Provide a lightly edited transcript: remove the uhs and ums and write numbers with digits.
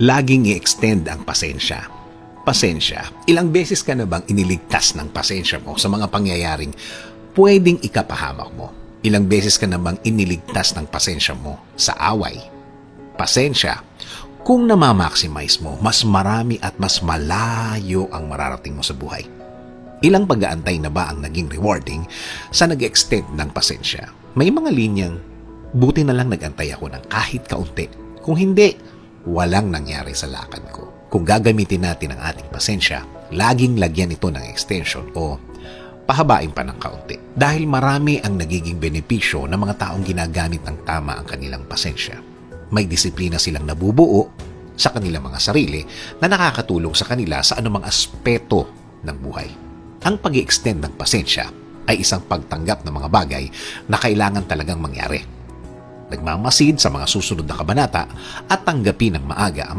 Laging i-extend ang pasensya. Pasensya, ilang beses ka na bang iniligtas ng pasensya mo sa mga pangyayaring pwedeng ikapahamak mo? Ilang beses ka na bang iniligtas ng pasensya mo sa away? Pasensya, kung namamaximize mo, mas marami at mas malayo ang mararating mo sa buhay. Ilang pag-aantay na ba ang naging rewarding sa nag-extend ng pasensya? May mga linyang, buti na lang nag-antay ako ng kahit kaunti. Kung hindi, walang nangyari sa lakad ko. Kung gagamitin natin ang ating pasensya, laging lagyan ito ng extension o pahabain pa ng kaunti. Dahil marami ang nagiging benepisyo ng mga taong ginagamit ng tama ang kanilang pasensya. May disiplina silang nabubuo sa kanilang mga sarili na nakakatulong sa kanila sa anumang aspeto ng buhay. Ang pag-i-extend ng pasensya ay isang pagtanggap ng mga bagay na kailangan talagang mangyari. Nagmamasid sa mga susunod na kabanata at tanggapin ng maaga ang